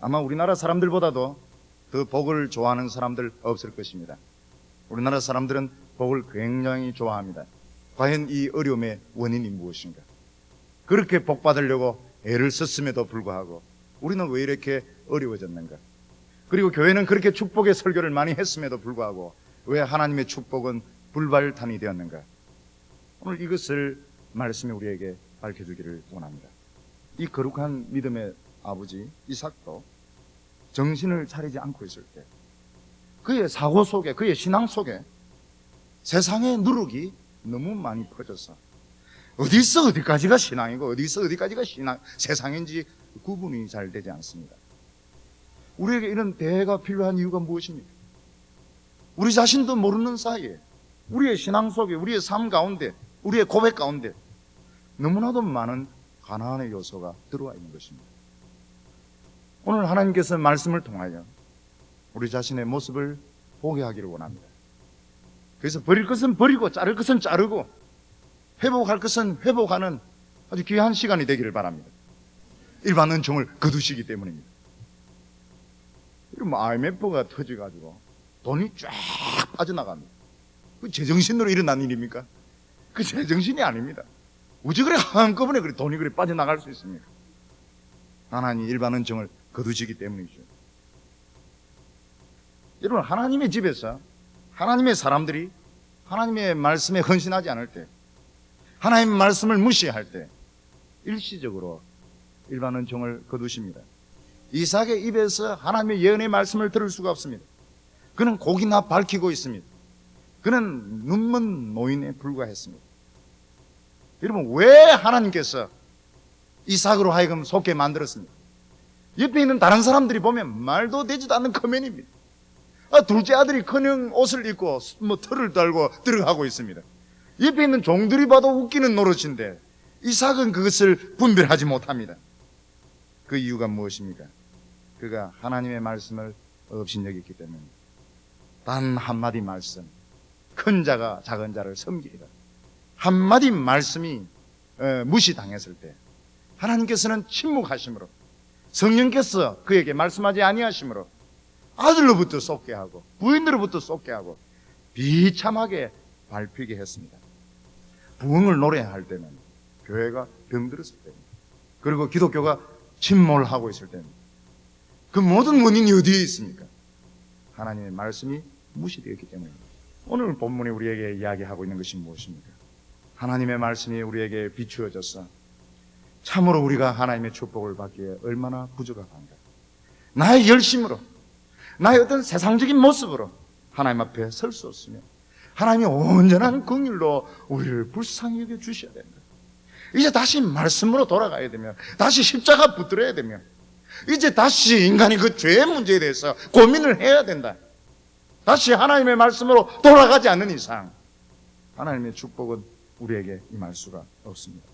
아마 우리나라 사람들보다도 더 복을 좋아하는 사람들 없을 것입니다. 우리나라 사람들은 복을 굉장히 좋아합니다. 과연 이 어려움의 원인이 무엇인가? 그렇게 복 받으려고 애를 썼음에도 불구하고 우리는 왜 이렇게 어려워졌는가? 그리고 교회는 그렇게 축복의 설교를 많이 했음에도 불구하고 왜 하나님의 축복은 불발탄이 되었는가? 오늘 이것을 말씀이 우리에게 밝혀주기를 원합니다. 이 거룩한 믿음의 아버지 이삭도 정신을 차리지 않고 있을 때 그의 사고 속에, 그의 신앙 속에 세상의 누룩이 너무 많이 퍼져서 어디서 어디까지가 신앙이고 어디서 어디까지가 세상인지 구분이 잘 되지 않습니다. 우리에게 이런 대회가 필요한 이유가 무엇입니까? 우리 자신도 모르는 사이에 우리의 신앙 속에, 우리의 삶 가운데, 우리의 고백 가운데 너무나도 많은 가난의 요소가 들어와 있는 것입니다. 오늘 하나님께서 말씀을 통하여 우리 자신의 모습을 보게 하기를 원합니다. 그래서 버릴 것은 버리고 자를 것은 자르고 회복할 것은 회복하는 아주 귀한 시간이 되기를 바랍니다. 일반 은총을 거두시기 때문입니다. 이러면 IMF가 터져가지고 돈이 쫙 빠져나갑니다. 그 제정신으로 일어난 일입니까? 그 제정신이 아닙니다. 어찌 그래 한꺼번에 그래 돈이 그래 빠져나갈 수 있습니까? 하나님 일반 은총을 거두시기 때문이죠. 여러분, 하나님의 집에서 하나님의 사람들이 하나님의 말씀에 헌신하지 않을 때, 하나님의 말씀을 무시할 때 일시적으로 일반 은총을 거두십니다. 이삭의 입에서 하나님의 예언의 말씀을 들을 수가 없습니다. 그는 고기나 밝히고 있습니다. 그는 눈먼 노인에 불과했습니다. 여러분, 왜 하나님께서 이삭으로 하여금 속게 만들었습니까? 옆에 있는 다른 사람들이 보면 말도 되지도 않는 커맨입니다. 둘째 아들이 커녕 옷을 입고 털을 달고 들어가고 있습니다. 옆에 있는 종들이 봐도 웃기는 노릇인데 이삭은 그것을 분별하지 못합니다. 그 이유가 무엇입니까? 그가 하나님의 말씀을 업신여겼기 때문입니다. 단 한마디 말씀, 큰 자가 작은 자를 섬기리라. 한마디 말씀이 무시당했을 때 하나님께서는 침묵하심으로, 성령께서 그에게 말씀하지 아니하심으로 아들로부터 쏟게 하고 부인으로부터 쏟게 하고 비참하게 밟히게 했습니다. 부흥을 노래할 때는 교회가 병들었을 때입니다. 그리고 기독교가 침몰하고 있을 때입니다. 그 모든 원인이 어디에 있습니까? 하나님의 말씀이 무시되었기 때문입니다. 오늘 본문이 우리에게 이야기하고 있는 것이 무엇입니까? 하나님의 말씀이 우리에게 비추어져서 참으로 우리가 하나님의 축복을 받기에 얼마나 부족한가. 나의 열심으로, 나의 어떤 세상적인 모습으로 하나님 앞에 설 수 없으며 하나님이 온전한 긍휼로 우리를 불쌍히 여겨 주셔야 된다. 이제 다시 말씀으로 돌아가야 되며 다시 십자가 붙들어야 되며 이제 다시 인간이 그 죄의 문제에 대해서 고민을 해야 된다. 다시 하나님의 말씀으로 돌아가지 않는 이상 하나님의 축복은 우리에게 임할 수가 없습니다.